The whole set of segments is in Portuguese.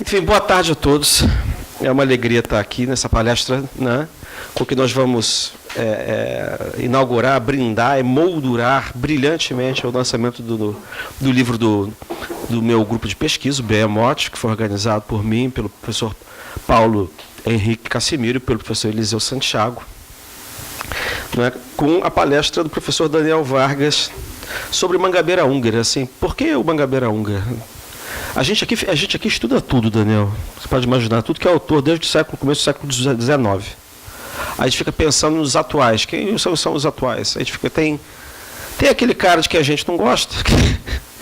Enfim, boa tarde a todos. É uma alegria estar aqui nessa palestra, né, com que nós vamos inaugurar, brindar, emoldurar brilhantemente o lançamento do livro do meu grupo de pesquisa, o Behemoth, que foi organizado por mim, pelo professor Paulo Henrique Cassimiro e pelo professor Eliseu Santiago, né, com a palestra do professor Daniel Vargas sobre Mangabeira Húngara. Assim, por que o Mangabeira Húngara? A gente aqui estuda tudo, Daniel. Você pode imaginar, tudo que é autor desde o começo do século XIX. A gente fica pensando nos atuais. Quem são os atuais? A gente fica, tem aquele cara de que a gente não gosta, que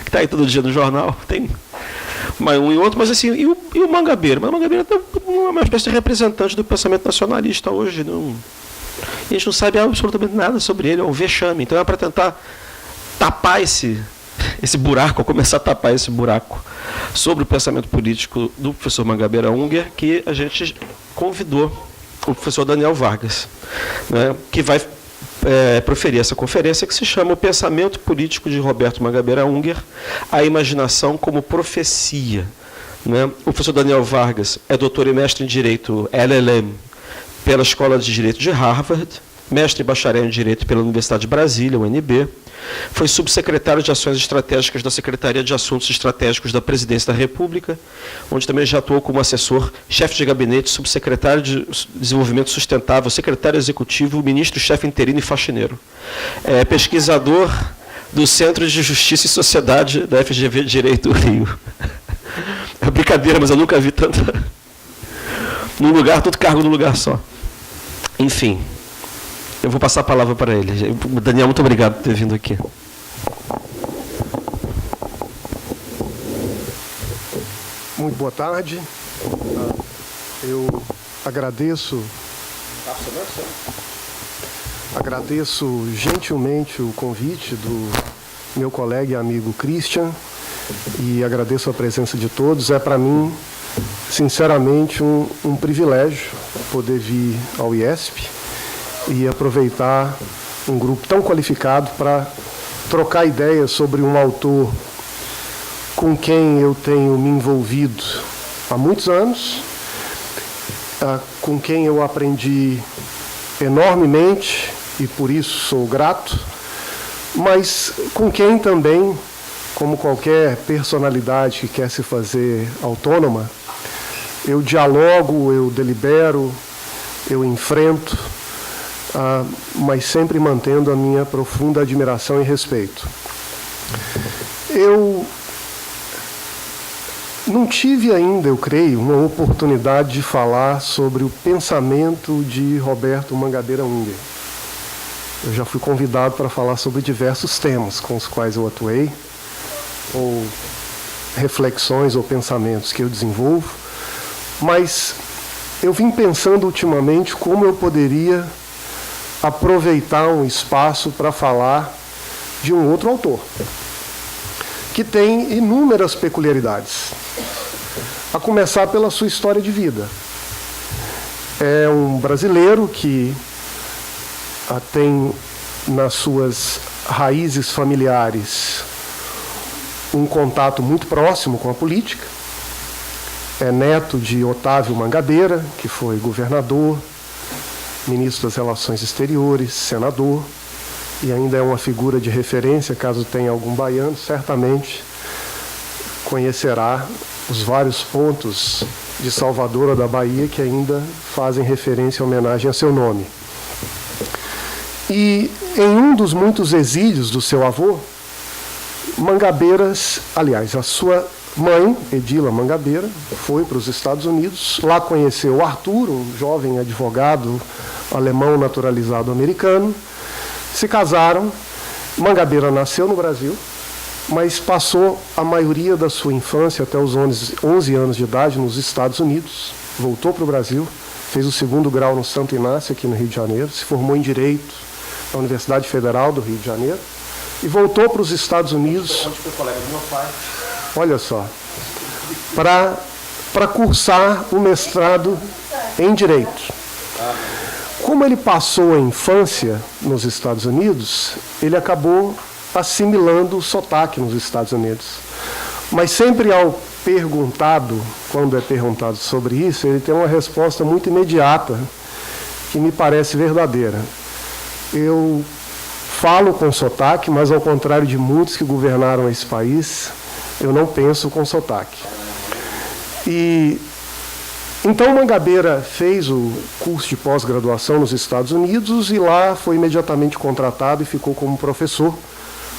está aí todo dia no jornal, tem um e outro, mas assim, e o Mangabeira? Mas o Mangabeira é uma espécie de representante do pensamento nacionalista hoje. Não, e a gente não sabe absolutamente nada sobre ele, é um vexame. Então é para tentar tapar esse buraco, ou começar a tapar esse buraco sobre o pensamento político do professor Mangabeira Húngara, que a gente convidou o professor Daniel Vargas, né, que vai proferir essa conferência, que se chama O Pensamento Político de Roberto Mangabeira Húngara, a Imaginação como Profecia. Né? O professor Daniel Vargas é doutor e mestre em Direito LLM pela Escola de Direito de Harvard, mestre e bacharel em Direito pela Universidade de Brasília, UNB, foi subsecretário de Ações Estratégicas da Secretaria de Assuntos Estratégicos da Presidência da República, onde também já atuou como assessor, chefe de gabinete, subsecretário de Desenvolvimento Sustentável, secretário executivo, ministro-chefe interino e faxineiro. É pesquisador do Centro de Justiça e Sociedade da FGV Direito do Rio. É brincadeira, mas eu nunca vi tanto. Num lugar, todo cargo num lugar só. Enfim. Eu vou passar a palavra para ele. Daniel, muito obrigado por ter vindo aqui. Muito boa tarde. Eu agradeço gentilmente o convite do meu colega e amigo Christian e agradeço a presença de todos. É para mim, sinceramente, um privilégio poder vir ao IESP e aproveitar um grupo tão qualificado para trocar ideias sobre um autor com quem eu tenho me envolvido há muitos anos, com quem eu aprendi enormemente e por isso sou grato, mas com quem também, como qualquer personalidade que quer se fazer autônoma, eu dialogo, eu delibero, eu enfrento, mas sempre mantendo a minha profunda admiração e respeito. Eu não tive ainda, eu creio, uma oportunidade de falar sobre o pensamento de Roberto Mangabeira Húngara. Eu já fui convidado para falar sobre diversos temas com os quais eu atuei, ou reflexões ou pensamentos que eu desenvolvo, mas eu vim pensando ultimamente como eu poderia aproveitar um espaço para falar de um outro autor, que tem inúmeras peculiaridades, a começar pela sua história de vida. É um brasileiro que tem nas suas raízes familiares um contato muito próximo com a política. É neto de Otávio Mangabeira, que foi governador, ministro das Relações Exteriores, senador, e ainda é uma figura de referência, caso tenha algum baiano, certamente conhecerá os vários pontos de Salvador ou da Bahia que ainda fazem referência e homenagem a seu nome. E em um dos muitos exílios do seu avô, Mangabeiras, aliás, a sua mãe, Edila Mangabeira, foi para os Estados Unidos, lá conheceu Arthur, um jovem advogado alemão naturalizado americano, se casaram. Mangabeira nasceu no Brasil, mas passou a maioria da sua infância, até os 11 anos de idade, nos Estados Unidos, voltou para o Brasil, fez o 2º grau no Santo Inácio, aqui no Rio de Janeiro, se formou em Direito na Universidade Federal do Rio de Janeiro, e voltou para os Estados Unidos, onde foi colega do meu pai, olha só, para cursar o mestrado em Direito. Como ele passou a infância nos Estados Unidos, ele acabou assimilando o sotaque nos Estados Unidos. Mas sempre ao perguntado, quando é perguntado sobre isso, ele tem uma resposta muito imediata, que me parece verdadeira. Eu falo com sotaque, mas ao contrário de muitos que governaram esse país, eu não penso com sotaque. E então Mangabeira fez o curso de pós-graduação nos Estados Unidos e lá foi imediatamente contratado e ficou como professor.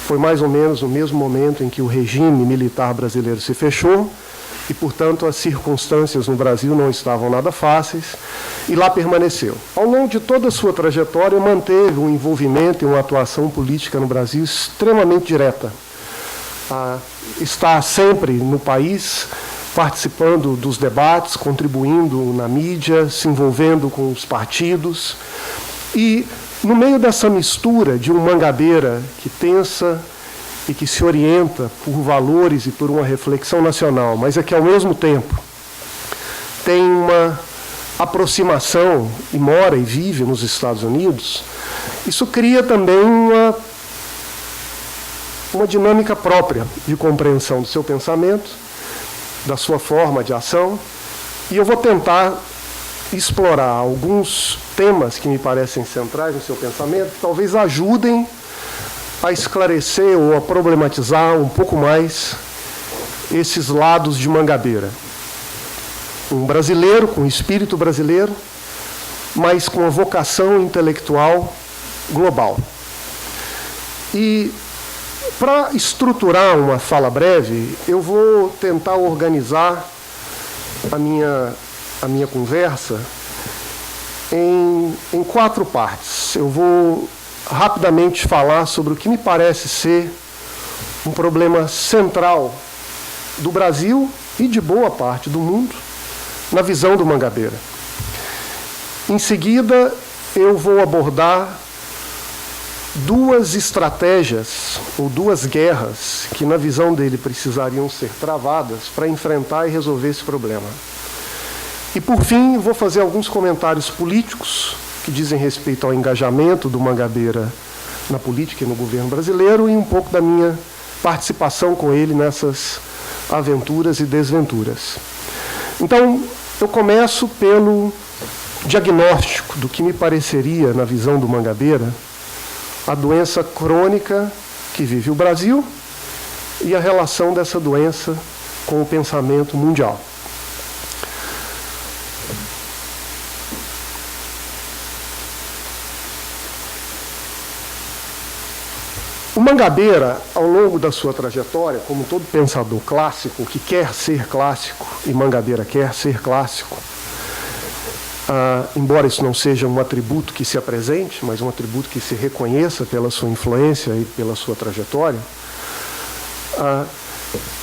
Foi mais ou menos no mesmo momento em que o regime militar brasileiro se fechou e, portanto, as circunstâncias no Brasil não estavam nada fáceis, e lá permaneceu. Ao longo de toda a sua trajetória, manteve um envolvimento e uma atuação política no Brasil extremamente direta. Está sempre no país, participando dos debates, contribuindo na mídia, se envolvendo com os partidos. E, no meio dessa mistura de um Mangabeira que pensa e que se orienta por valores e por uma reflexão nacional, mas é que, ao mesmo tempo, tem uma aproximação e mora e vive nos Estados Unidos, isso cria também uma dinâmica própria de compreensão do seu pensamento, da sua forma de ação, e eu vou tentar explorar alguns temas que me parecem centrais no seu pensamento, que talvez ajudem a esclarecer ou a problematizar um pouco mais esses lados de Mangabeira. Um brasileiro, com espírito brasileiro, mas com a vocação intelectual global. E, para estruturar uma fala breve, eu vou tentar organizar a minha conversa em 4 partes. Eu vou rapidamente falar sobre o que me parece ser um problema central do Brasil e de boa parte do mundo, na visão do Mangabeira. Em seguida, eu vou abordar 2 estratégias ou 2 guerras que, na visão dele, precisariam ser travadas para enfrentar e resolver esse problema. E, por fim, vou fazer alguns comentários políticos que dizem respeito ao engajamento do Mangabeira na política e no governo brasileiro e um pouco da minha participação com ele nessas aventuras e desventuras. Então, eu começo pelo diagnóstico do que me pareceria, na visão do Mangabeira, a doença crônica que vive o Brasil e a relação dessa doença com o pensamento mundial. O Mangabeira, ao longo da sua trajetória, como todo pensador clássico que quer ser clássico, e Mangabeira quer ser clássico, embora isso não seja um atributo que se apresente, mas um atributo que se reconheça pela sua influência e pela sua trajetória,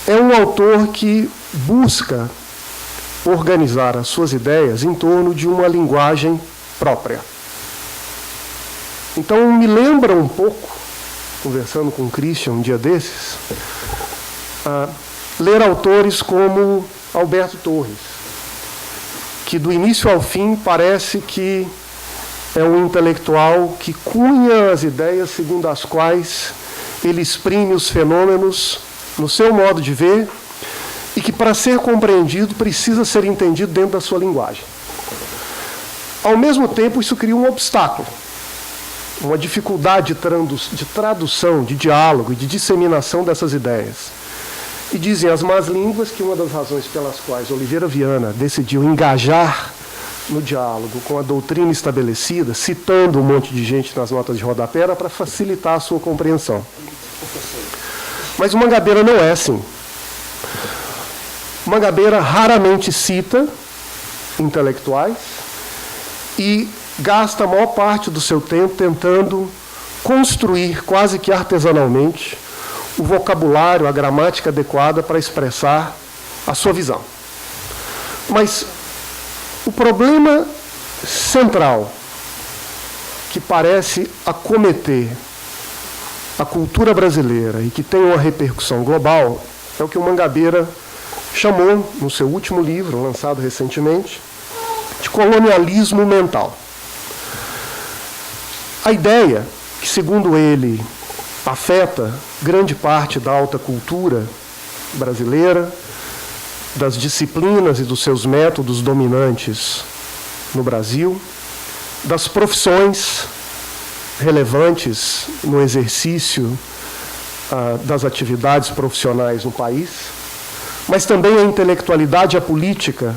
é um autor que busca organizar as suas ideias em torno de uma linguagem própria. Então, me lembra um pouco, conversando com o Christian um dia desses, ler autores como Alberto Torres, que do início ao fim parece que é um intelectual que cunha as ideias segundo as quais ele exprime os fenômenos no seu modo de ver e que, para ser compreendido, precisa ser entendido dentro da sua linguagem. Ao mesmo tempo, isso cria um obstáculo, uma dificuldade de tradução, de diálogo e de disseminação dessas ideias. E dizem as más línguas que uma das razões pelas quais Oliveira Viana decidiu engajar no diálogo com a doutrina estabelecida, citando um monte de gente nas notas de rodapé, era para facilitar a sua compreensão. Mas o Mangabeira não é assim. O Mangabeira raramente cita intelectuais e gasta a maior parte do seu tempo tentando construir, quase que artesanalmente, o vocabulário, a gramática adequada para expressar a sua visão. Mas o problema central que parece acometer a cultura brasileira e que tem uma repercussão global é o que o Mangabeira chamou, no seu último livro, lançado recentemente, de colonialismo mental. A ideia, que segundo ele afeta grande parte da alta cultura brasileira, das disciplinas e dos seus métodos dominantes no Brasil, das profissões relevantes no exercício das atividades profissionais no país, mas também a intelectualidade e a política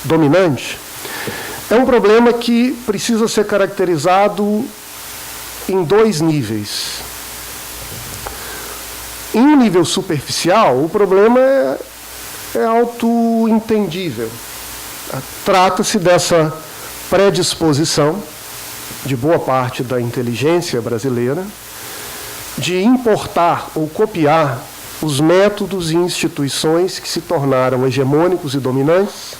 dominante, é um problema que precisa ser caracterizado em dois níveis. Em um nível superficial, o problema é autoentendível. Trata-se dessa predisposição de boa parte da inteligência brasileira de importar ou copiar os métodos e instituições que se tornaram hegemônicos e dominantes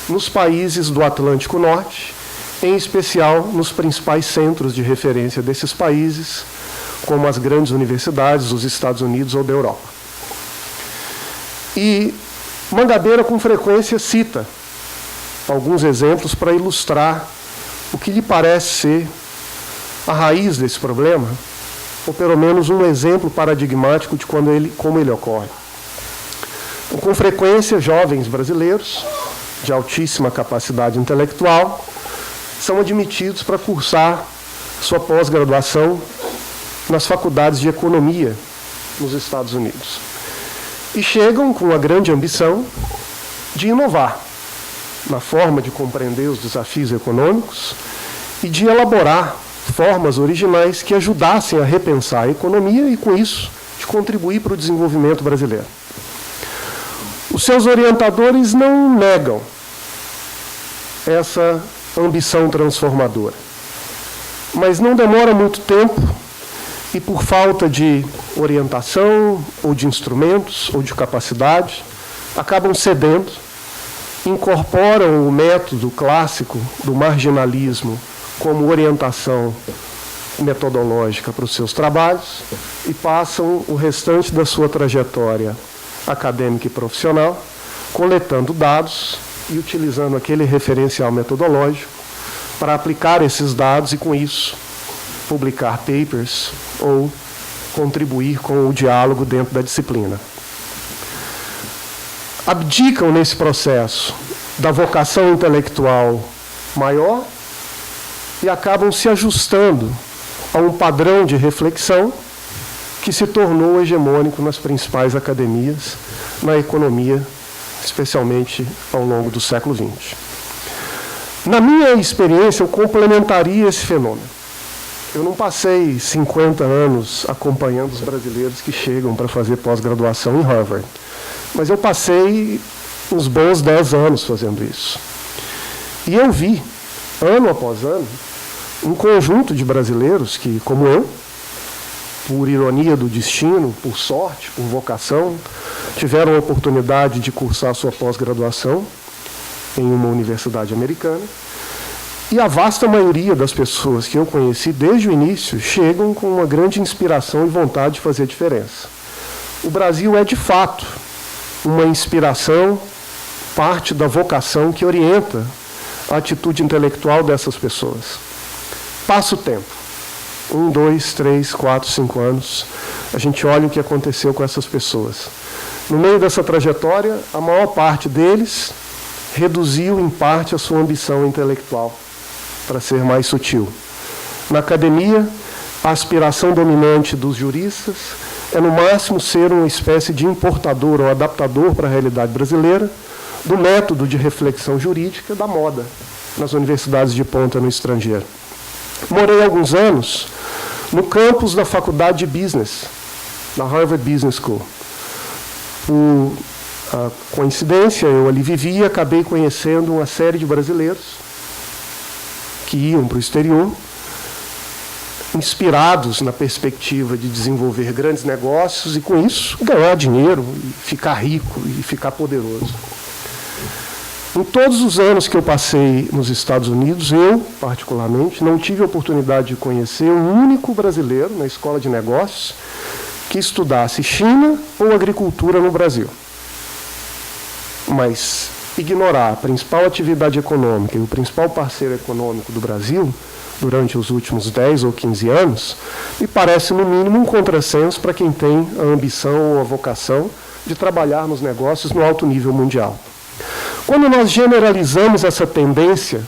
nos países do Atlântico Norte, em especial nos principais centros de referência desses países, como as grandes universidades dos Estados Unidos ou da Europa. E Mangabeira, com frequência, cita alguns exemplos para ilustrar o que lhe parece ser a raiz desse problema, ou pelo menos um exemplo paradigmático de como ele ocorre. Então, com frequência, jovens brasileiros de altíssima capacidade intelectual são admitidos para cursar sua pós-graduação nas faculdades de economia nos Estados Unidos. E chegam com a grande ambição de inovar na forma de compreender os desafios econômicos e de elaborar formas originais que ajudassem a repensar a economia e, com isso, de contribuir para o desenvolvimento brasileiro. Os seus orientadores não negam essa ambição transformadora, mas não demora muito tempo e, por falta de orientação, ou de instrumentos, ou de capacidade, acabam cedendo, incorporam o método clássico do marginalismo como orientação metodológica para os seus trabalhos e passam o restante da sua trajetória acadêmica e profissional coletando dados e utilizando aquele referencial metodológico para aplicar esses dados e, com isso, publicar papers ou contribuir com o diálogo dentro da disciplina. Abdicam nesse processo da vocação intelectual maior e acabam se ajustando a um padrão de reflexão que se tornou hegemônico nas principais academias, na economia, especialmente ao longo do século XX. Na minha experiência, eu complementaria esse fenômeno. Eu não passei 50 anos acompanhando os brasileiros que chegam para fazer pós-graduação em Harvard, mas eu passei uns bons 10 anos fazendo isso. E eu vi, ano após ano, um conjunto de brasileiros que, como eu, por ironia do destino, por sorte, por vocação, tiveram a oportunidade de cursar sua pós-graduação em uma universidade americana. E a vasta maioria das pessoas que eu conheci desde o início chegam com uma grande inspiração e vontade de fazer a diferença. O Brasil é, de fato, uma inspiração, parte da vocação que orienta a atitude intelectual dessas pessoas. Passa o tempo. 1, 2, 3, 4, 5 anos. A gente olha o que aconteceu com essas pessoas. No meio dessa trajetória, a maior parte deles reduziu, em parte, a sua ambição intelectual, para ser mais sutil. Na academia, a aspiração dominante dos juristas é, no máximo, ser uma espécie de importador ou adaptador para a realidade brasileira do método de reflexão jurídica da moda nas universidades de ponta no estrangeiro. Morei alguns anos no campus da Faculdade de Business, na Harvard Business School. Por coincidência, eu ali vivi e acabei conhecendo uma série de brasileiros que iam para o exterior, inspirados na perspectiva de desenvolver grandes negócios e, com isso, ganhar dinheiro, e ficar rico e ficar poderoso. Em todos os anos que eu passei nos Estados Unidos, eu, particularmente, não tive a oportunidade de conhecer um único brasileiro na escola de negócios que estudasse China ou agricultura no Brasil. Mas ignorar a principal atividade econômica e o principal parceiro econômico do Brasil durante os últimos 10 ou 15 anos, me parece, no mínimo, um contrassenso para quem tem a ambição ou a vocação de trabalhar nos negócios no alto nível mundial. Quando nós generalizamos essa tendência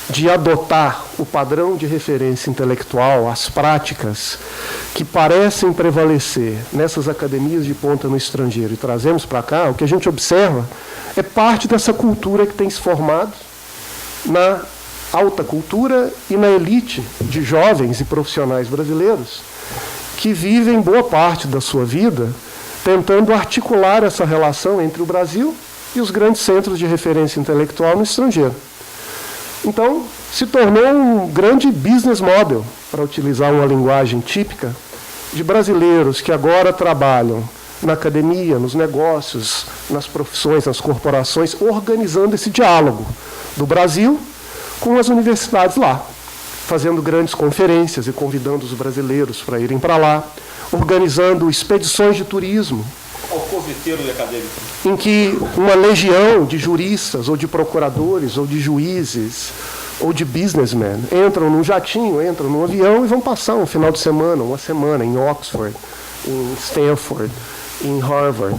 de adotar o padrão de referência intelectual, as práticas que parecem prevalecer nessas academias de ponta no estrangeiro e trazemos para cá, o que a gente observa é parte dessa cultura que tem se formado na alta cultura e na elite de jovens e profissionais brasileiros que vivem boa parte da sua vida tentando articular essa relação entre o Brasil e os grandes centros de referência intelectual no estrangeiro. Então, se tornou um grande business model, para utilizar uma linguagem típica, de brasileiros que agora trabalham na academia, nos negócios, nas profissões, nas corporações, organizando esse diálogo do Brasil com as universidades lá, fazendo grandes conferências e convidando os brasileiros para irem para lá, organizando expedições de turismo, ao coveteiro acadêmico, em que uma legião de juristas, ou de procuradores, ou de juízes, ou de businessmen entram num jatinho, entram num avião e vão passar um final de semana, uma semana em Oxford, em Stanford, em Harvard.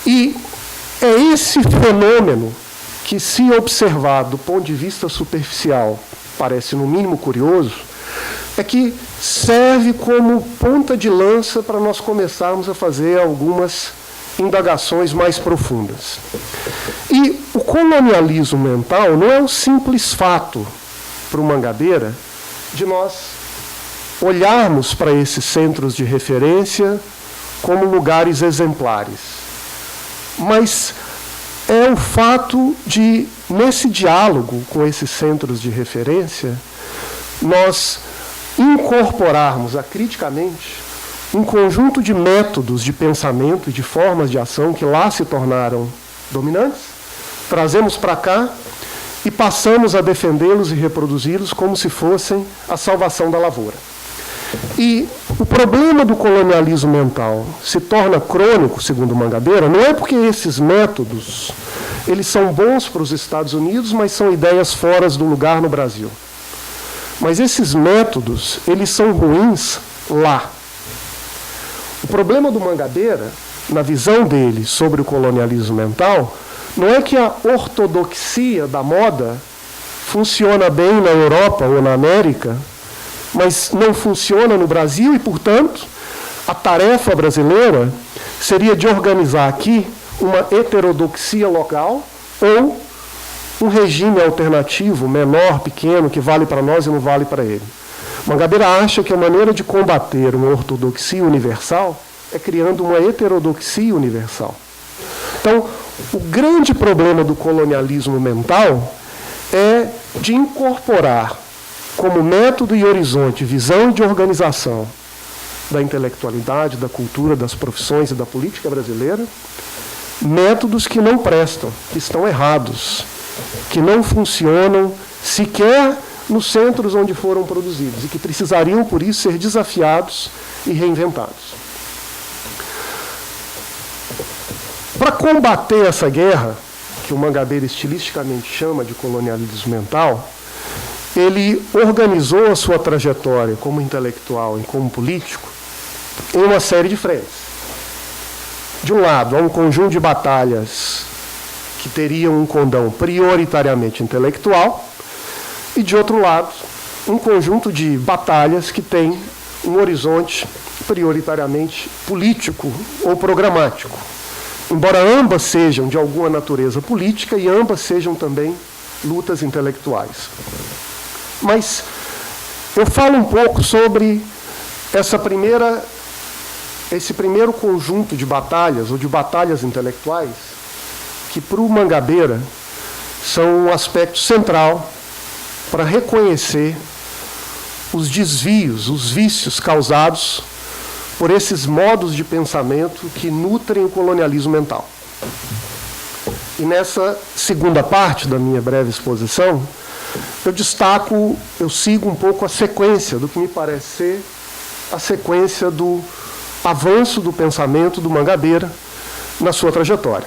E é esse fenômeno que, se observado do ponto de vista superficial, parece no mínimo curioso, é que serve como ponta de lança para nós começarmos a fazer algumas indagações mais profundas. E o colonialismo mental não é um simples fato para o Mangabeira de nós olharmos para esses centros de referência como lugares exemplares, mas é o fato de, nesse diálogo com esses centros de referência, nós incorporarmos acriticamente um conjunto de métodos de pensamento e de formas de ação que lá se tornaram dominantes, trazemos para cá e passamos a defendê-los e reproduzi-los como se fossem a salvação da lavoura. E o problema do colonialismo mental se torna crônico, segundo Mangabeira, não é porque esses métodos eles são bons para os Estados Unidos, mas são ideias fora do lugar no Brasil. Mas esses métodos, eles são ruins lá. O problema do Mangabeira, na visão dele sobre o colonialismo mental, não é que a ortodoxia da moda funciona bem na Europa ou na América, mas não funciona no Brasil e, portanto, a tarefa brasileira seria de organizar aqui uma heterodoxia local ou um regime alternativo, menor, pequeno, que vale para nós e não vale para ele. Mangabeira acha que a maneira de combater uma ortodoxia universal é criando uma heterodoxia universal. Então, o grande problema do colonialismo mental é de incorporar como método e horizonte, visão de organização da intelectualidade, da cultura, das profissões e da política brasileira, métodos que não prestam, que estão errados, que não funcionam sequer nos centros onde foram produzidos e que precisariam, por isso, ser desafiados e reinventados. Para combater essa guerra, que o Mangabeira estilisticamente chama de colonialismo mental, ele organizou a sua trajetória como intelectual e como político em uma série de frentes. De um lado, há um conjunto de batalhas que teriam um condão prioritariamente intelectual, e, de outro lado, um conjunto de batalhas que tem um horizonte prioritariamente político ou programático, embora ambas sejam de alguma natureza política e ambas sejam também lutas intelectuais. Mas eu falo um pouco sobre esse primeiro conjunto de batalhas, ou de batalhas intelectuais, que para o Mangabeira são um aspecto central para reconhecer os desvios, os vícios causados por esses modos de pensamento que nutrem o colonialismo mental. E nessa segunda parte da minha breve exposição, eu sigo um pouco a sequência do que me parece ser a sequência do avanço do pensamento do Mangabeira na sua trajetória.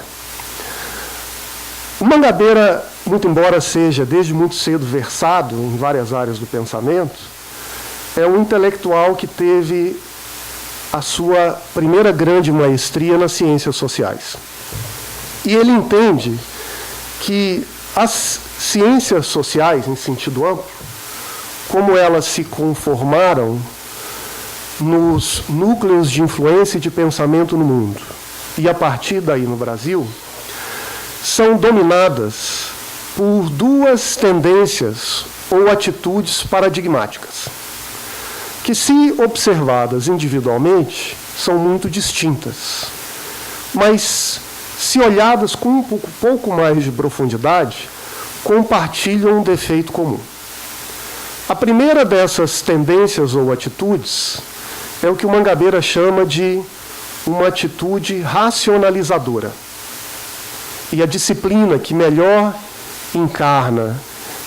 O Mangabeira, muito embora seja desde muito cedo versado em várias áreas do pensamento, é um intelectual que teve a sua primeira grande maestria nas ciências sociais. E ele entende que as ciências sociais, em sentido amplo, como elas se conformaram nos núcleos de influência e de pensamento no mundo, e a partir daí no Brasil, são dominadas por duas tendências ou atitudes paradigmáticas, que, se observadas individualmente, são muito distintas, mas, se olhadas com um pouco mais de profundidade, compartilham um defeito comum. A primeira dessas tendências ou atitudes é o que o Mangabeira chama de uma atitude racionalizadora. E a disciplina que melhor encarna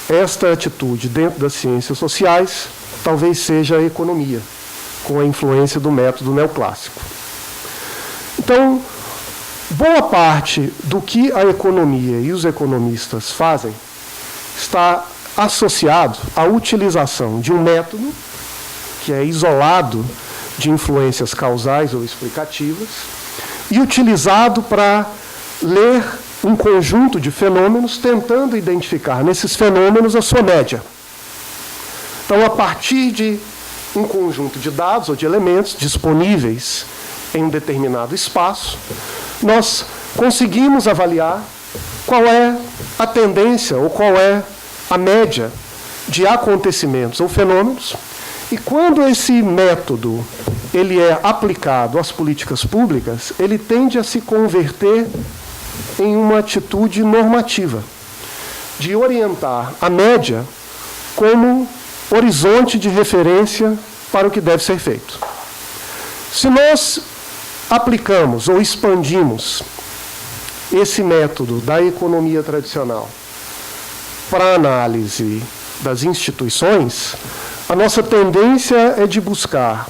esta atitude dentro das ciências sociais talvez seja a economia, com a influência do método neoclássico. Então, boa parte do que a economia e os economistas fazem está associado à utilização de um método que é isolado de influências causais ou explicativas e utilizado para ler um conjunto de fenômenos, tentando identificar nesses fenômenos a sua média. Então, a partir de um conjunto de dados ou de elementos disponíveis em um determinado espaço, nós conseguimos avaliar qual é a tendência ou qual é a média de acontecimentos ou fenômenos, e quando esse método ele é aplicado às políticas públicas, ele tende a se converter em uma atitude normativa, de orientar a média como horizonte de referência para o que deve ser feito. Se nós aplicamos ou expandimos esse método da economia tradicional para a análise das instituições, a nossa tendência é de buscar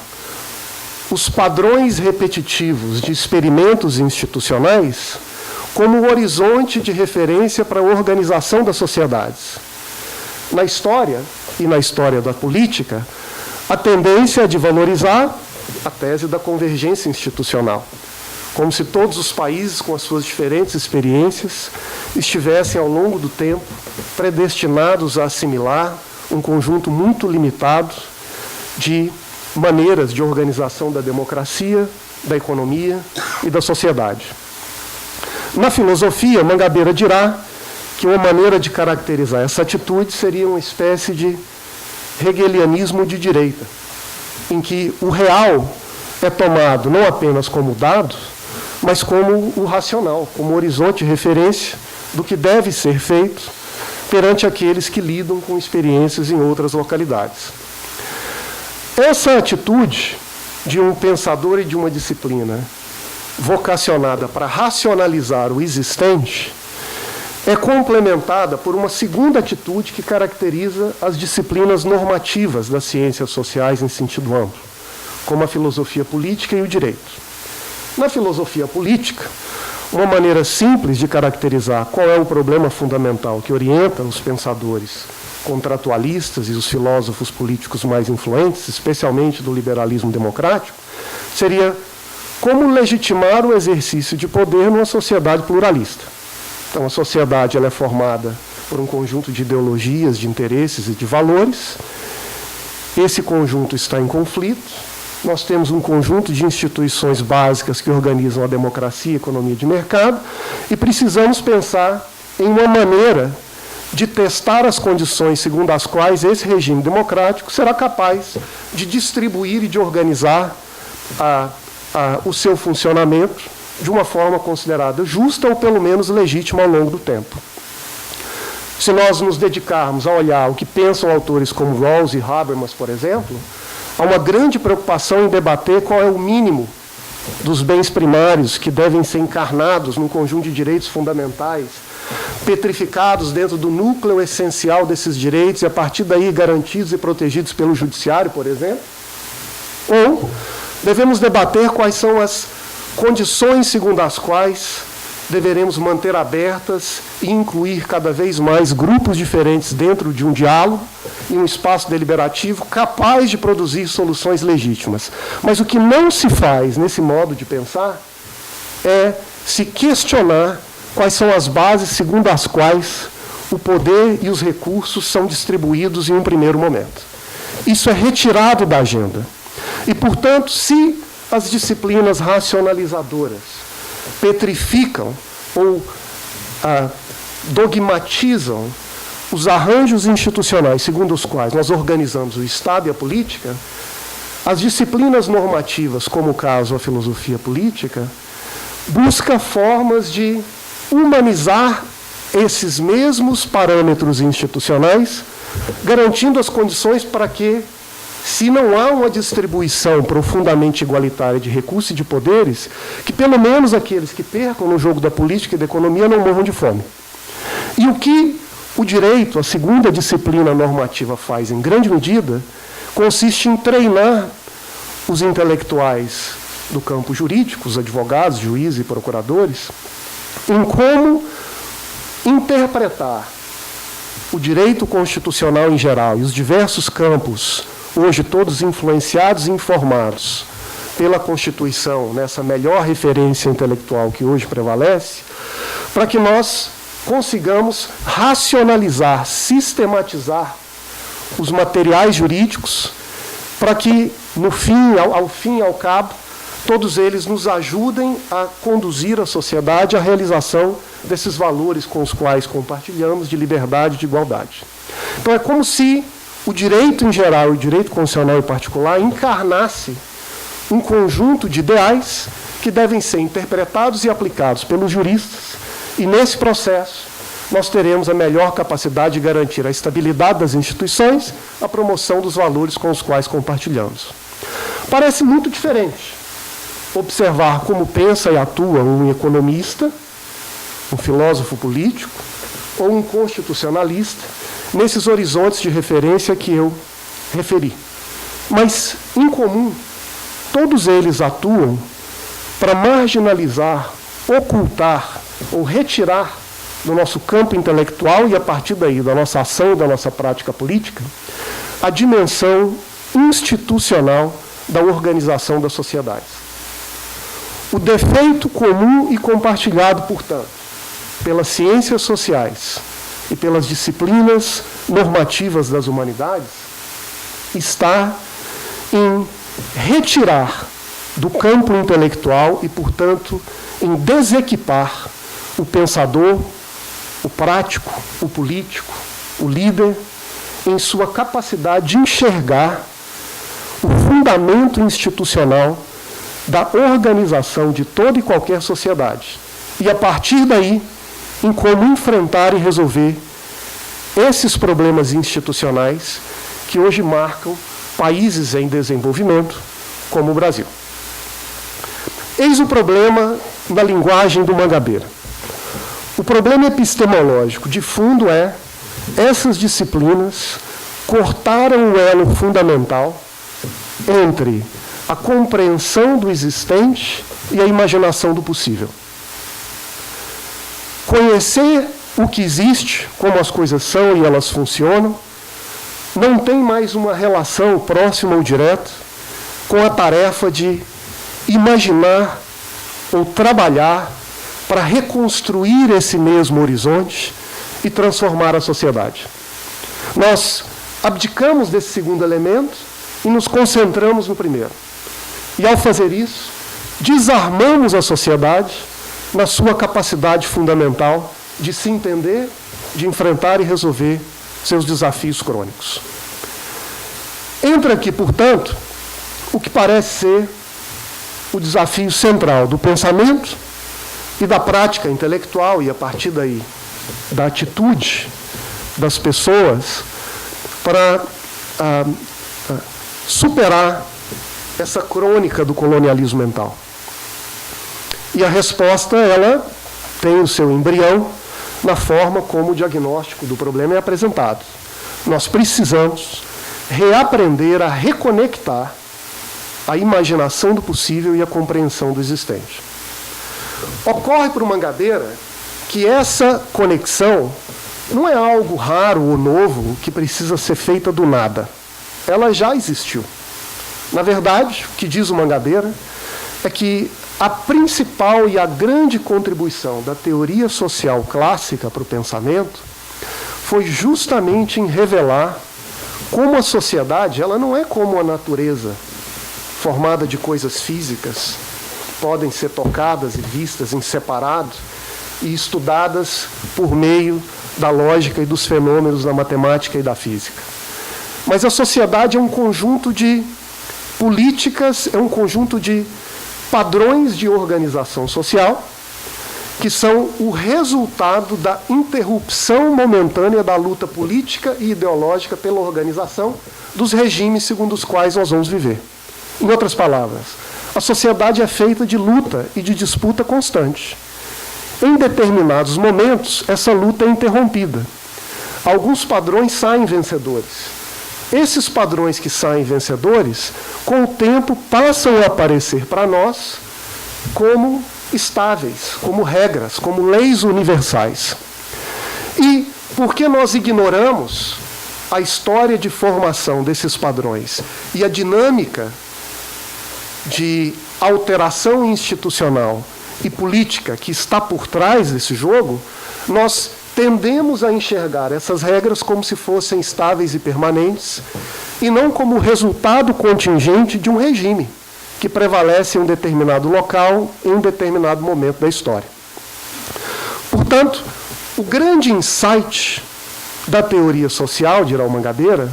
os padrões repetitivos de experimentos institucionais como horizonte de referência para a organização das sociedades. Na história, e na história da política, a tendência é de valorizar a tese da convergência institucional, como se todos os países, com as suas diferentes experiências, estivessem, ao longo do tempo, predestinados a assimilar um conjunto muito limitado de maneiras de organização da democracia, da economia e da sociedade. Na filosofia, Mangabeira dirá que uma maneira de caracterizar essa atitude seria uma espécie de hegelianismo de direita, em que o real é tomado não apenas como dado, mas como o racional, como horizonte de referência do que deve ser feito perante aqueles que lidam com experiências em outras localidades. Essa atitude de um pensador e de uma disciplina vocacionada para racionalizar o existente é complementada por uma segunda atitude que caracteriza as disciplinas normativas das ciências sociais em sentido amplo, como a filosofia política e o direito. Na filosofia política, uma maneira simples de caracterizar qual é o problema fundamental que orienta os pensadores contratualistas e os filósofos políticos mais influentes, especialmente do liberalismo democrático, seria como legitimar o exercício de poder numa sociedade pluralista. Então, a sociedade ela é formada por um conjunto de ideologias, de interesses e de valores. Esse conjunto está em conflito. Nós temos um conjunto de instituições básicas que organizam a democracia e a economia de mercado e precisamos pensar em uma maneira de testar as condições segundo as quais esse regime democrático será capaz de distribuir e de organizar o seu funcionamento de uma forma considerada justa ou pelo menos legítima ao longo do tempo. Se nós nos dedicarmos a olhar o que pensam autores como Rawls e Habermas, por exemplo, há uma grande preocupação em debater qual é o mínimo dos bens primários que devem ser encarnados num conjunto de direitos fundamentais, petrificados dentro do núcleo essencial desses direitos e, a partir daí, garantidos e protegidos pelo judiciário, por exemplo. Ou devemos debater quais são as condições segundo as quais deveremos manter abertas e incluir cada vez mais grupos diferentes dentro de um diálogo em um espaço deliberativo capaz de produzir soluções legítimas. Mas o que não se faz nesse modo de pensar é se questionar quais são as bases segundo as quais o poder e os recursos são distribuídos em um primeiro momento. Isso é retirado da agenda. E, portanto, se as disciplinas racionalizadoras petrificam ou dogmatizam os arranjos institucionais segundo os quais nós organizamos o Estado e a política, as disciplinas normativas, como o caso a filosofia política, busca formas de humanizar esses mesmos parâmetros institucionais, garantindo as condições para que, se não há uma distribuição profundamente igualitária de recursos e de poderes, que pelo menos aqueles que percam no jogo da política e da economia não morram de fome. E o que o direito, a segunda disciplina normativa, faz em grande medida, consiste em treinar os intelectuais do campo jurídico, os advogados, juízes e procuradores, em como interpretar o direito constitucional em geral e os diversos campos, hoje todos influenciados e informados pela Constituição, nessa melhor referência intelectual que hoje prevalece, para que nós consigamos racionalizar, sistematizar os materiais jurídicos, para que, no fim, ao fim e ao cabo, todos eles nos ajudem a conduzir a sociedade à realização desses valores com os quais compartilhamos, de liberdade e de igualdade. Então, é como se o direito em geral e o direito constitucional em particular encarnasse um conjunto de ideais que devem ser interpretados e aplicados pelos juristas, e, nesse processo, nós teremos a melhor capacidade de garantir a estabilidade das instituições, a promoção dos valores com os quais compartilhamos. Parece muito diferente observar como pensa e atua um economista, um filósofo político ou um constitucionalista nesses horizontes de referência que eu referi. Mas, em comum, todos eles atuam para marginalizar, ocultar ou retirar do nosso campo intelectual e, a partir daí, da nossa ação e da nossa prática política, a dimensão institucional da organização das sociedades. O defeito comum e compartilhado, portanto, pelas ciências sociais e pelas disciplinas normativas das humanidades, está em retirar do campo intelectual e, portanto, em desequipar o pensador, o prático, o político, o líder, em sua capacidade de enxergar o fundamento institucional da organização de toda e qualquer sociedade. E, a partir daí, em como enfrentar e resolver esses problemas institucionais que hoje marcam países em desenvolvimento, como o Brasil. Eis o problema da linguagem do Mangabeira. O problema epistemológico de fundo é: essas disciplinas cortaram o elo fundamental entre a compreensão do existente e a imaginação do possível. Conhecer o que existe, como as coisas são e elas funcionam, não tem mais uma relação próxima ou direta com a tarefa de imaginar ou trabalhar para reconstruir esse mesmo horizonte e transformar a sociedade. Nós abdicamos desse segundo elemento e nos concentramos no primeiro. E, ao fazer isso, desarmamos a sociedade na sua capacidade fundamental de se entender, de enfrentar e resolver seus desafios crônicos. Entra aqui, portanto, o que parece ser o desafio central do pensamento e da prática intelectual, e, a partir daí, da atitude das pessoas para superar essa crônica do colonialismo mental. E a resposta, ela tem o seu embrião na forma como o diagnóstico do problema é apresentado. Nós precisamos reaprender a reconectar a imaginação do possível e a compreensão do existente. Ocorre para o Mangabeira que essa conexão não é algo raro ou novo que precisa ser feita do nada. Ela já existiu. Na verdade, o que diz o Mangabeira é que a principal e a grande contribuição da teoria social clássica para o pensamento foi justamente em revelar como a sociedade, ela não é como a natureza, formada de coisas físicas, que podem ser tocadas e vistas em separado e estudadas por meio da lógica e dos fenômenos da matemática e da física. Mas a sociedade é um conjunto de políticas, é um conjunto de padrões de organização social que são o resultado da interrupção momentânea da luta política e ideológica pela organização dos regimes segundo os quais nós vamos viver. Em outras palavras, a sociedade é feita de luta e de disputa constante. Em determinados momentos, essa luta é interrompida. Alguns padrões saem vencedores. Esses padrões que saem vencedores, com o tempo, passam a aparecer para nós como estáveis, como regras, como leis universais. E porque nós ignoramos a história de formação desses padrões e a dinâmica de alteração institucional e política que está por trás desse jogo, nós tendemos a enxergar essas regras como se fossem estáveis e permanentes e não como resultado contingente de um regime que prevalece em um determinado local, em um determinado momento da história. Portanto, o grande insight da teoria social, dirá o Mangabeira,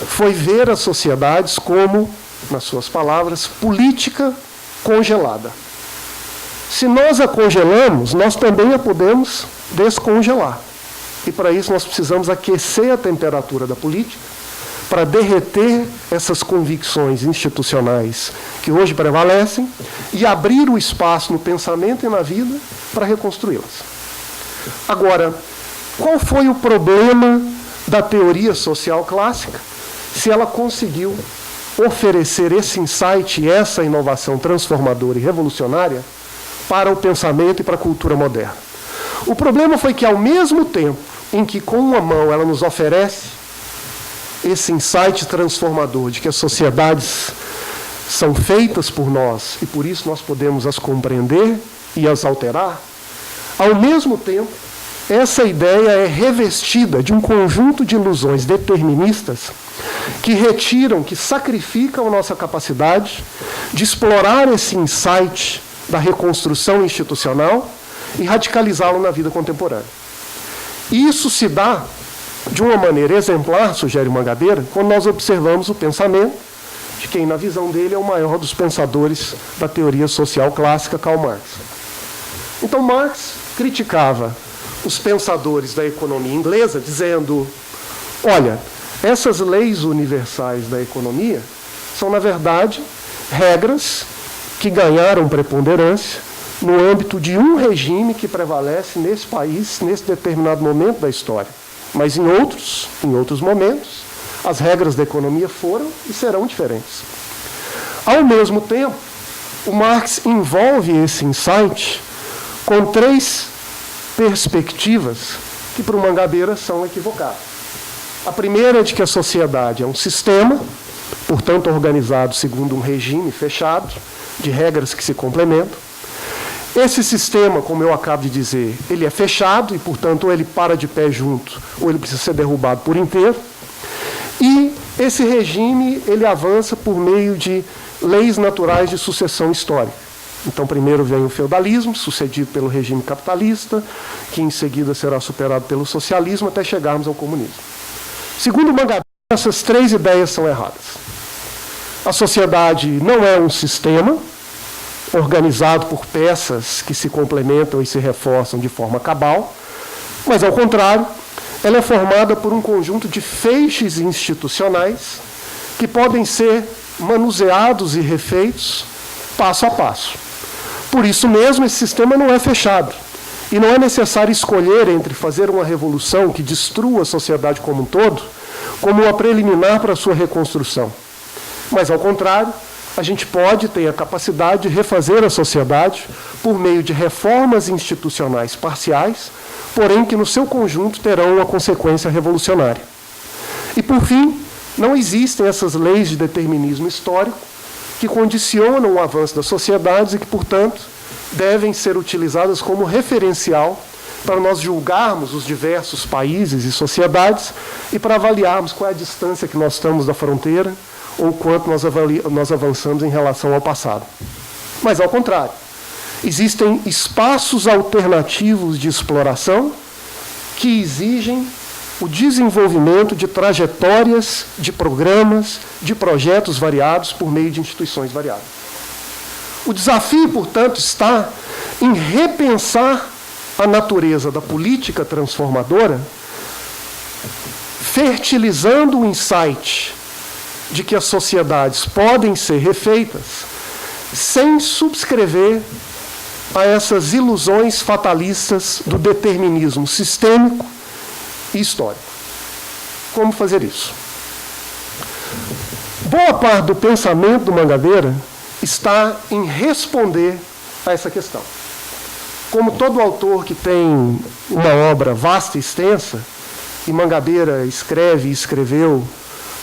foi ver as sociedades como, nas suas palavras, política congelada. Se nós a congelamos, nós também a podemos descongelar. E para isso nós precisamos aquecer a temperatura da política, para derreter essas convicções institucionais que hoje prevalecem e abrir o espaço no pensamento e na vida para reconstruí-las. Agora, qual foi o problema da teoria social clássica se ela conseguiu oferecer esse insight e essa inovação transformadora e revolucionária para o pensamento e para a cultura moderna? O problema foi que, ao mesmo tempo em que, com uma mão, ela nos oferece esse insight transformador de que as sociedades são feitas por nós e, por isso, nós podemos as compreender e as alterar, ao mesmo tempo, essa ideia é revestida de um conjunto de ilusões deterministas que retiram, que sacrificam a nossa capacidade de explorar esse insight da reconstrução institucional e radicalizá-lo na vida contemporânea. E isso se dá de uma maneira exemplar, sugere o Mangabeira, quando nós observamos o pensamento de quem, na visão dele, é o maior dos pensadores da teoria social clássica, Karl Marx. Então, Marx criticava os pensadores da economia inglesa, dizendo: olha, essas leis universais da economia são, na verdade, regras que ganharam preponderância no âmbito de um regime que prevalece nesse país, nesse determinado momento da história. Mas em outros momentos, as regras da economia foram e serão diferentes. Ao mesmo tempo, o Marx envolve esse insight com três perspectivas que, para o Mangabeira, são equivocadas. A primeira é de que a sociedade é um sistema, portanto, organizado segundo um regime fechado, de regras que se complementam. Esse sistema, como eu acabo de dizer, ele é fechado e, portanto, ou ele para de pé junto, ou ele precisa ser derrubado por inteiro. E esse regime, ele avança por meio de leis naturais de sucessão histórica. Então, primeiro vem o feudalismo, sucedido pelo regime capitalista, que em seguida será superado pelo socialismo, até chegarmos ao comunismo. Segundo Mangabeira, essas três ideias são erradas. A sociedade não é um sistema organizado por peças que se complementam e se reforçam de forma cabal, mas, ao contrário, ela é formada por um conjunto de feixes institucionais que podem ser manuseados e refeitos passo a passo. Por isso mesmo, esse sistema não é fechado. E não é necessário escolher entre fazer uma revolução que destrua a sociedade como um todo, como uma preliminar para a sua reconstrução. Mas, ao contrário, a gente pode ter a capacidade de refazer a sociedade por meio de reformas institucionais parciais, porém que no seu conjunto terão uma consequência revolucionária. E, por fim, não existem essas leis de determinismo histórico que condicionam o avanço das sociedades e que, portanto, devem ser utilizadas como referencial para nós julgarmos os diversos países e sociedades e para avaliarmos qual é a distância que nós estamos da fronteira ou quanto nós avançamos em relação ao passado. Mas, ao contrário, existem espaços alternativos de exploração que exigem o desenvolvimento de trajetórias, de programas, de projetos variados por meio de instituições variadas. O desafio, portanto, está em repensar a natureza da política transformadora, fertilizando o insight de que as sociedades podem ser refeitas sem subscrever a essas ilusões fatalistas do determinismo sistêmico e histórico. Como fazer isso? Boa parte do pensamento do Mangabeira está em responder a essa questão. Como todo autor que tem uma obra vasta e extensa, e Mangabeira escreve e escreveu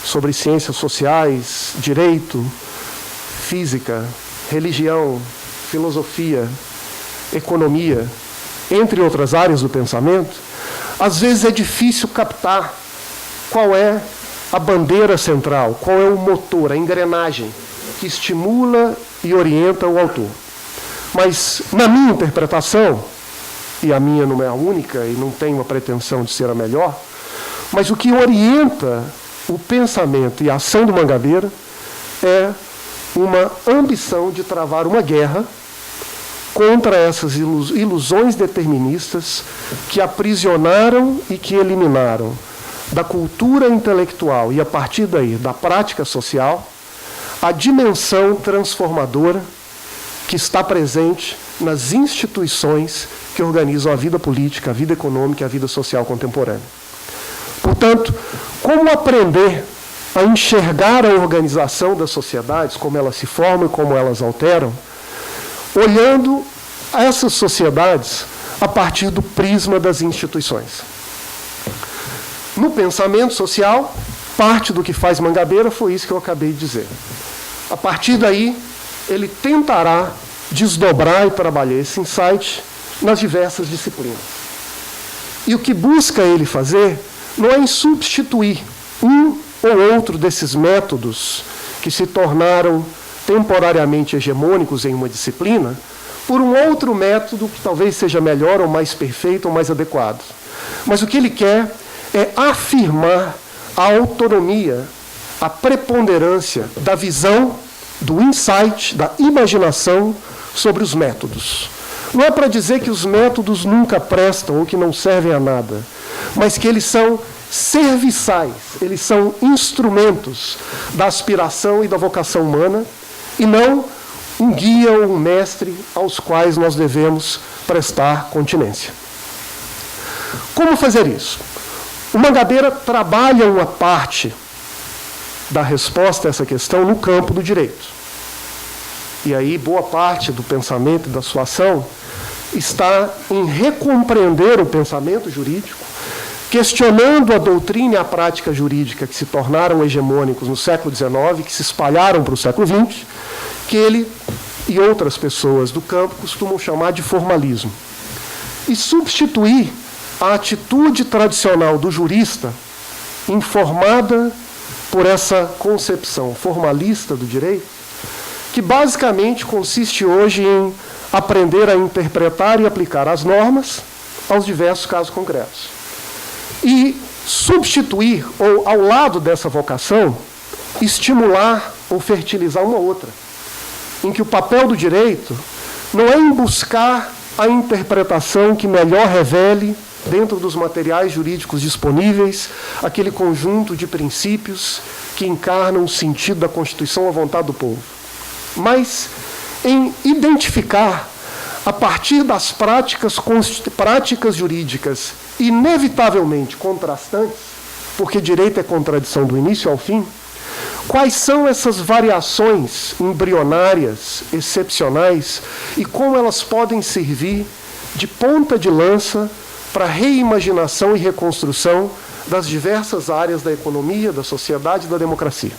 sobre ciências sociais, direito, física, religião, filosofia, economia, entre outras áreas do pensamento, às vezes é difícil captar qual é a bandeira central, qual é o motor, a engrenagem que estimula e orienta o autor. Mas, na minha interpretação, e a minha não é a única e não tenho a pretensão de ser a melhor, mas o que orienta o pensamento e a ação do Mangabeira é uma ambição de travar uma guerra contra essas ilusões deterministas que aprisionaram e que eliminaram da cultura intelectual e, a partir daí, da prática social, a dimensão transformadora que está presente nas instituições que organizam a vida política, a vida econômica e a vida social contemporânea. Portanto, como aprender a enxergar a organização das sociedades, como elas se formam e como elas alteram, olhando essas sociedades a partir do prisma das instituições. No pensamento social, parte do que faz Mangabeira foi isso que eu acabei de dizer. A partir daí, ele tentará desdobrar e trabalhar esse insight nas diversas disciplinas. E o que busca ele fazer não é em substituir um ou outro desses métodos que se tornaram temporariamente hegemônicos em uma disciplina por um outro método que talvez seja melhor ou mais perfeito ou mais adequado. Mas o que ele quer é afirmar a autonomia, a preponderância da visão, do insight, da imaginação sobre os métodos. Não é para dizer que os métodos nunca prestam ou que não servem a nada, mas que eles são serviçais, eles são instrumentos da aspiração e da vocação humana e não um guia ou um mestre aos quais nós devemos prestar continência. Como fazer isso? O Mangabeira trabalha uma parte da resposta a essa questão no campo do direito. E aí, boa parte do pensamento e da sua ação está em recompreender o pensamento jurídico, questionando a doutrina e a prática jurídica que se tornaram hegemônicos no século XIX, que se espalharam para o século XX, que ele e outras pessoas do campo costumam chamar de formalismo. E substituir a atitude tradicional do jurista, informada por essa concepção formalista do direito, que basicamente consiste hoje em aprender a interpretar e aplicar as normas aos diversos casos concretos. E substituir, ou ao lado dessa vocação, estimular ou fertilizar uma outra, em que o papel do direito não é em buscar a interpretação que melhor revele, dentro dos materiais jurídicos disponíveis, aquele conjunto de princípios que encarnam o sentido da Constituição à vontade do povo, mas em identificar, a partir das práticas jurídicas inevitavelmente contrastantes, porque direito é contradição do início ao fim, Quais são essas variações embrionárias, excepcionais, e como elas podem servir de ponta de lança para a reimaginação e reconstrução das diversas áreas da economia, da sociedade e da democracia.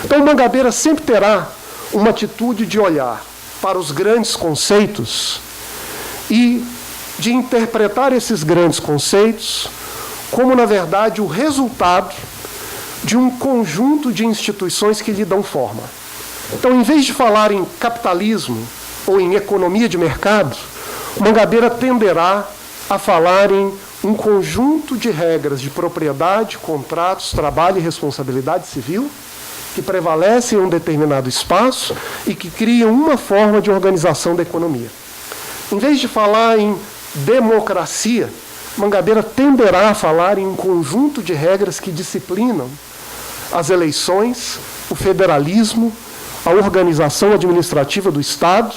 Então, Mangabeira sempre terá uma atitude de olhar para os grandes conceitos e de interpretar esses grandes conceitos como, na verdade, o resultado de um conjunto de instituições que lhe dão forma. Então, em vez de falar em capitalismo ou em economia de mercado, Mangabeira tenderá a falar em um conjunto de regras de propriedade, contratos, trabalho e responsabilidade civil que prevalecem em um determinado espaço e que criam uma forma de organização da economia. Em vez de falar em democracia, Mangabeira tenderá a falar em um conjunto de regras que disciplinam as eleições, o federalismo, a organização administrativa do Estado,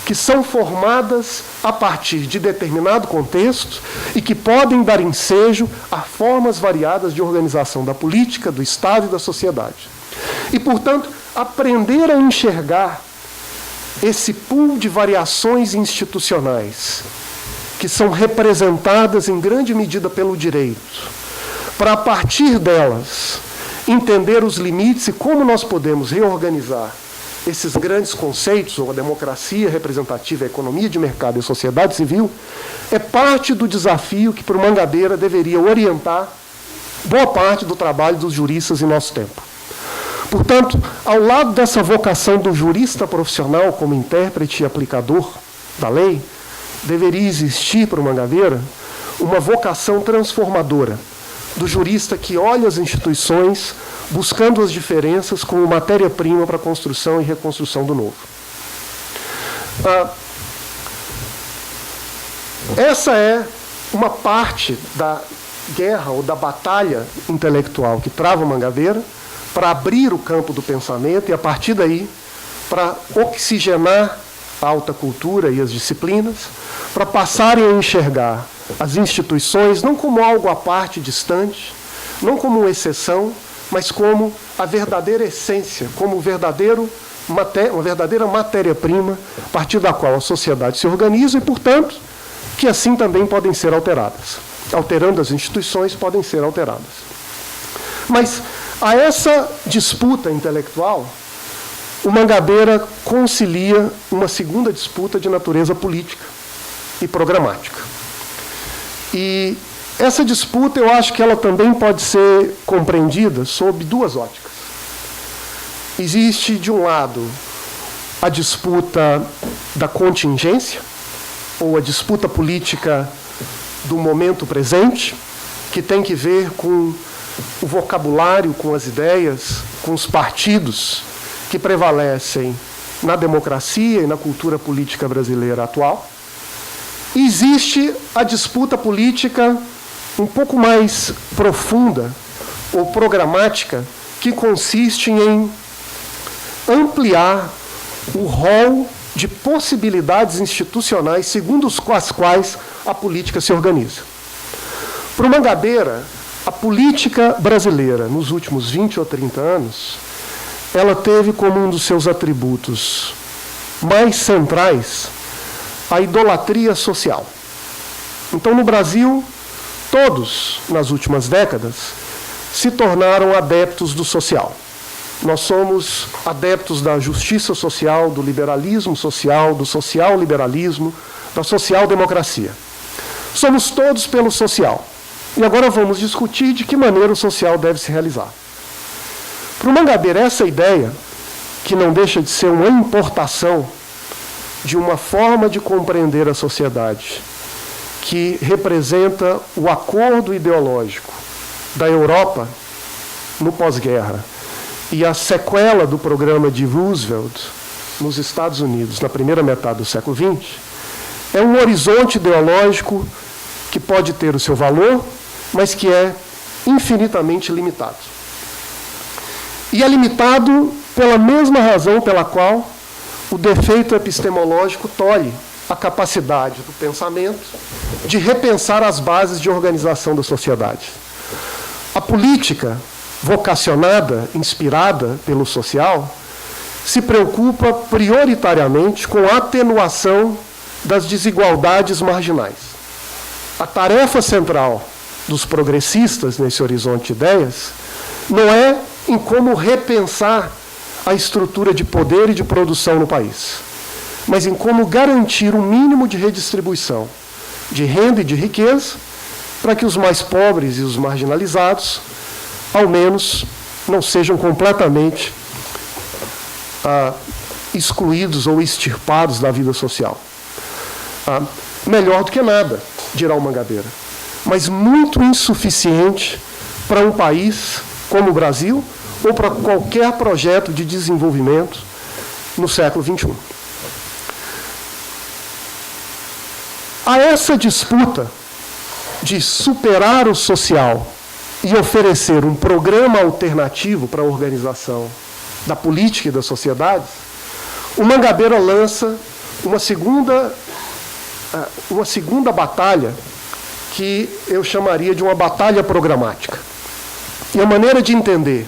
que são formadas a partir de determinado contexto e que podem dar ensejo a formas variadas de organização da política, do Estado e da sociedade. E, portanto, aprender a enxergar esse pool de variações institucionais, que são representadas em grande medida pelo direito, para, a partir delas, entender os limites e como nós podemos reorganizar esses grandes conceitos, ou a democracia representativa, a economia de mercado e a sociedade civil, é parte do desafio que, para o Mangabeira, deveria orientar boa parte do trabalho dos juristas em nosso tempo. Portanto, ao lado dessa vocação do jurista profissional como intérprete e aplicador da lei, deveria existir para o Mangabeira uma vocação transformadora do jurista que olha as instituições buscando as diferenças como matéria-prima para a construção e reconstrução do novo. Essa é uma parte da guerra ou da batalha intelectual que trava o Mangabeira para abrir o campo do pensamento e, a partir daí, para oxigenar a alta cultura e as disciplinas, para passarem a enxergar as instituições não como algo à parte, distante, não como uma exceção, mas como a verdadeira essência, como uma verdadeira matéria-prima, a partir da qual a sociedade se organiza e, portanto, que assim também podem ser alteradas. Alterando as instituições, podem ser alteradas. Mas a essa disputa intelectual, o Mangabeira concilia uma segunda disputa de natureza política e programática. E essa disputa, eu acho que ela também pode ser compreendida sob duas óticas. Existe, de um lado, a disputa da contingência, ou a disputa política do momento presente, que tem que ver com o vocabulário, com as ideias, com os partidos que prevalecem na democracia e na cultura política brasileira atual. E existe a disputa política um pouco mais profunda ou programática, que consiste em ampliar o rol de possibilidades institucionais segundo as quais a política se organiza. Para o Mangabeira, a política brasileira, nos últimos 20 ou 30 anos, ela teve como um dos seus atributos mais centrais a idolatria social. Então, no Brasil, todos, nas últimas décadas, se tornaram adeptos do social. Nós somos adeptos da justiça social, do liberalismo social, do social-liberalismo, da social-democracia. Somos todos pelo social. E agora vamos discutir de que maneira o social deve se realizar. Para o Mangabeira, essa ideia, que não deixa de ser uma importação de uma forma de compreender a sociedade, que representa o acordo ideológico da Europa no pós-guerra e a sequela do programa de Roosevelt nos Estados Unidos na primeira metade do século XX, é um horizonte ideológico que pode ter o seu valor, mas que é infinitamente limitado. E é limitado pela mesma razão pela qual o defeito epistemológico tolhe a capacidade do pensamento de repensar as bases de organização da sociedade. A política vocacionada, inspirada pelo social, se preocupa prioritariamente com a atenuação das desigualdades marginais. A tarefa central dos progressistas nesse horizonte de ideias não é em como repensar a estrutura de poder e de produção no país, mas em como garantir um mínimo de redistribuição de renda e de riqueza para que os mais pobres e os marginalizados, ao menos, não sejam completamente excluídos ou extirpados da vida social. Melhor do que nada, dirá o Mangabeira, mas muito insuficiente para um país como o Brasil ou para qualquer projeto de desenvolvimento no século XXI. A essa disputa de superar o social e oferecer um programa alternativo para a organização da política e das sociedades, o Mangabeira lança uma segunda batalha que eu chamaria de uma batalha programática. E a maneira de entender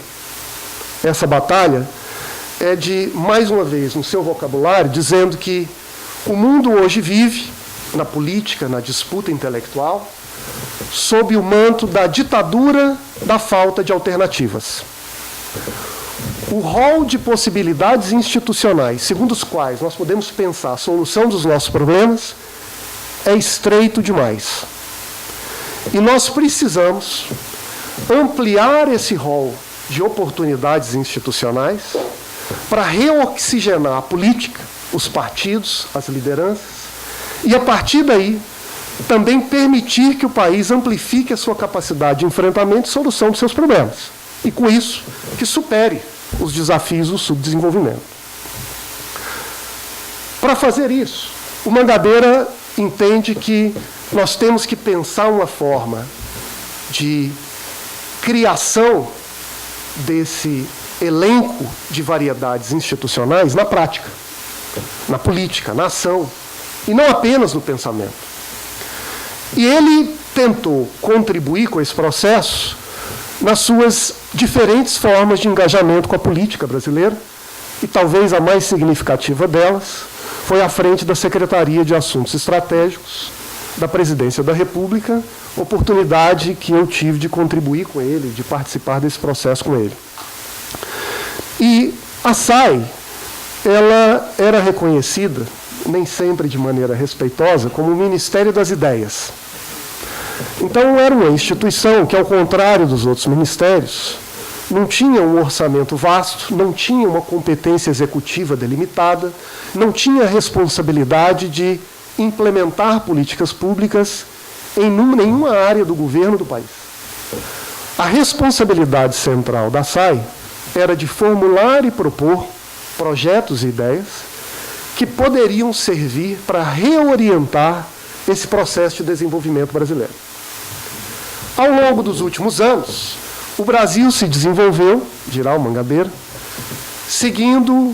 essa batalha é de, mais uma vez, no seu vocabulário, dizendo que o mundo hoje vive, na política, na disputa intelectual, sob o manto da ditadura da falta de alternativas. O rol de possibilidades institucionais, segundo os quais nós podemos pensar a solução dos nossos problemas, é estreito demais. E nós precisamos ampliar esse rol de oportunidades institucionais para reoxigenar a política, os partidos, as lideranças, e, a partir daí, também permitir que o país amplifique a sua capacidade de enfrentamento e solução dos seus problemas. E, com isso, que supere os desafios do subdesenvolvimento. Para fazer isso, o Mangabeira entende que nós temos que pensar uma forma de criação desse elenco de variedades institucionais na prática, na política, na ação, e não apenas no pensamento. E ele tentou contribuir com esse processo nas suas diferentes formas de engajamento com a política brasileira, e talvez a mais significativa delas foi à frente da Secretaria de Assuntos Estratégicos da Presidência da República, oportunidade que eu tive de contribuir com ele, de participar desse processo com ele. E a SAI, ela era reconhecida, nem sempre de maneira respeitosa, como o Ministério das Ideias. Então, era uma instituição que, ao contrário dos outros ministérios, não tinha um orçamento vasto, não tinha uma competência executiva delimitada, não tinha a responsabilidade de implementar políticas públicas em nenhuma área do governo do país. A responsabilidade central da SAI era de formular e propor projetos e ideias que poderiam servir para reorientar esse processo de desenvolvimento brasileiro. Ao longo dos últimos anos, o Brasil se desenvolveu, dirá o Mangabeira, seguindo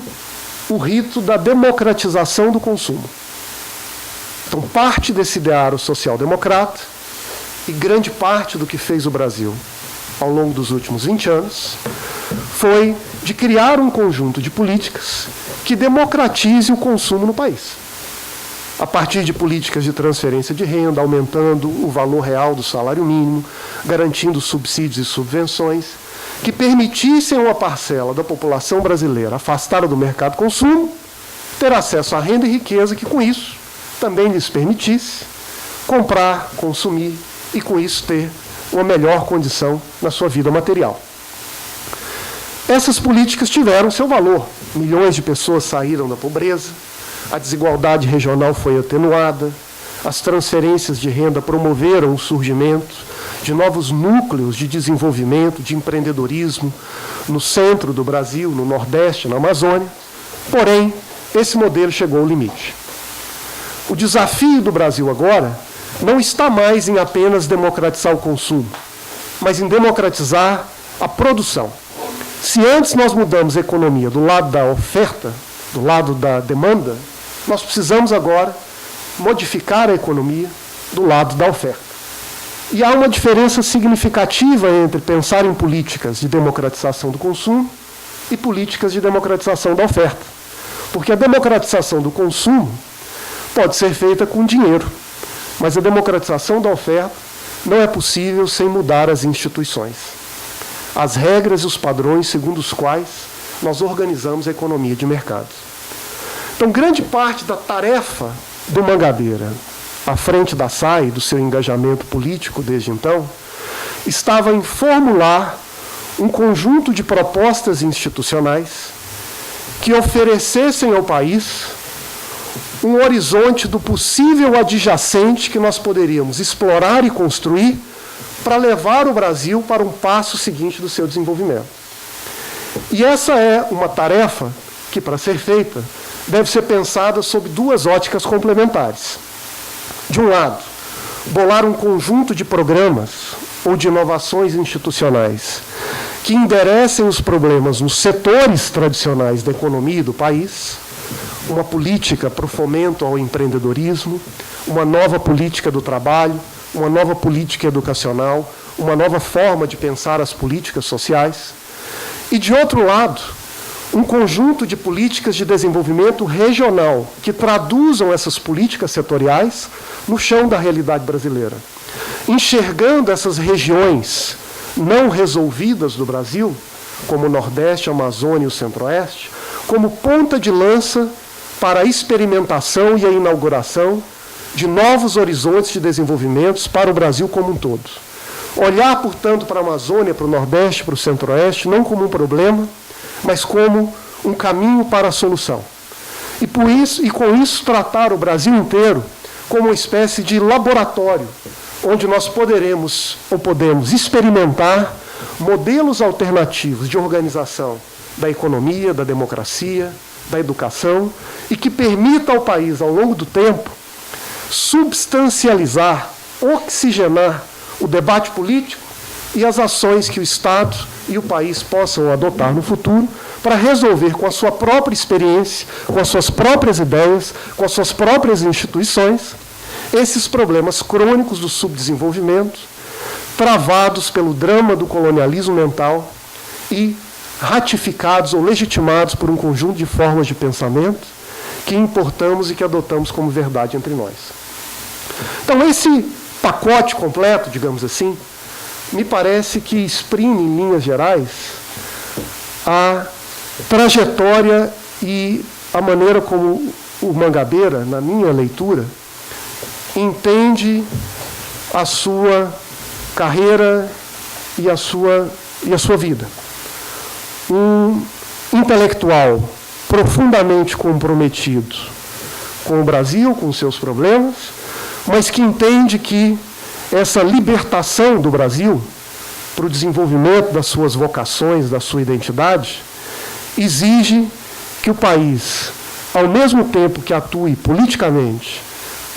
o rito da democratização do consumo. Então, parte desse ideário social-democrata e grande parte do que fez o Brasil ao longo dos últimos 20 anos foi de criar um conjunto de políticas que democratize o consumo no país. A partir de políticas de transferência de renda, aumentando o valor real do salário mínimo, garantindo subsídios e subvenções, que permitissem a uma parcela da população brasileira afastada do mercado de consumo ter acesso à renda e riqueza que, com isso, também lhes permitisse comprar, consumir e, com isso, ter uma melhor condição na sua vida material. Essas políticas tiveram seu valor. Milhões de pessoas saíram da pobreza, a desigualdade regional foi atenuada, as transferências de renda promoveram o surgimento de novos núcleos de desenvolvimento, de empreendedorismo no centro do Brasil, no Nordeste, na Amazônia. Porém, esse modelo chegou ao limite. O desafio do Brasil agora não está mais em apenas democratizar o consumo, mas em democratizar a produção. Se antes nós mudamos a economia do lado da oferta, do lado da demanda, nós precisamos agora modificar a economia do lado da oferta. E há uma diferença significativa entre pensar em políticas de democratização do consumo e políticas de democratização da oferta. Porque a democratização do consumo pode ser feita com dinheiro, mas a democratização da oferta não é possível sem mudar as instituições, as regras e os padrões segundo os quais nós organizamos a economia de mercado. Então, grande parte da tarefa do Mangabeira, à frente da SAI, do seu engajamento político desde então, estava em formular um conjunto de propostas institucionais que oferecessem ao país um horizonte do possível adjacente que nós poderíamos explorar e construir para levar o Brasil para um passo seguinte do seu desenvolvimento. E essa é uma tarefa que, para ser feita, deve ser pensada sob duas óticas complementares. De um lado, bolar um conjunto de programas ou de inovações institucionais que enderecem os problemas nos setores tradicionais da economia e do país, uma política para o fomento ao empreendedorismo, uma nova política do trabalho, uma nova política educacional, uma nova forma de pensar as políticas sociais. E, de outro lado, um conjunto de políticas de desenvolvimento regional que traduzam essas políticas setoriais no chão da realidade brasileira, enxergando essas regiões não resolvidas do Brasil, como o Nordeste, a Amazônia e o Centro-Oeste, como ponta de lança para a experimentação e a inauguração de novos horizontes de desenvolvimento para o Brasil como um todo. Olhar, portanto, para a Amazônia, para o Nordeste, para o Centro-Oeste, não como um problema, mas como um caminho para a solução. E com isso tratar o Brasil inteiro como uma espécie de laboratório, onde nós podemos experimentar modelos alternativos de organização da economia, da democracia, da educação, e que permita ao país, ao longo do tempo, substancializar, oxigenar o debate político e as ações que o Estado e o país possam adotar no futuro para resolver com a sua própria experiência, com as suas próprias ideias, com as suas próprias instituições, esses problemas crônicos do subdesenvolvimento, travados pelo drama do colonialismo mental e ratificados ou legitimados por um conjunto de formas de pensamento que importamos e que adotamos como verdade entre nós. Então, esse pacote completo, digamos assim, me parece que exprime, em linhas gerais, a trajetória e a maneira como o Mangabeira, na minha leitura, entende a sua carreira e a sua vida. Um intelectual profundamente comprometido com o Brasil, com os seus problemas, mas que entende que essa libertação do Brasil para o desenvolvimento das suas vocações, da sua identidade, exige que o país, ao mesmo tempo que atue politicamente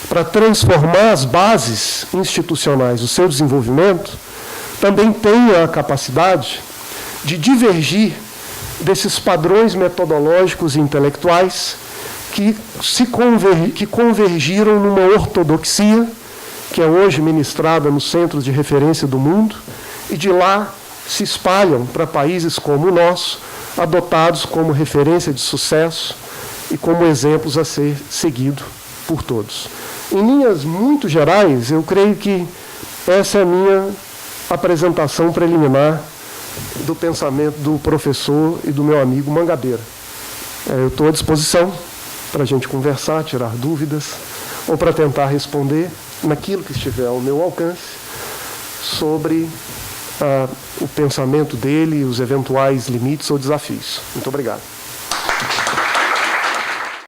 para transformar as bases institucionais do seu desenvolvimento, também tenha a capacidade de divergir desses padrões metodológicos e intelectuais que convergiram numa ortodoxia que é hoje ministrada nos centros de referência do mundo, e de lá se espalham para países como o nosso, adotados como referência de sucesso e como exemplos a ser seguido por todos. Em linhas muito gerais, eu creio que essa é a minha apresentação preliminar do pensamento do professor e do meu amigo Mangabeira. Eu estou à disposição para a gente conversar, tirar dúvidas, ou para tentar responder naquilo que estiver ao meu alcance sobre o pensamento dele e os eventuais limites ou desafios. Muito obrigado.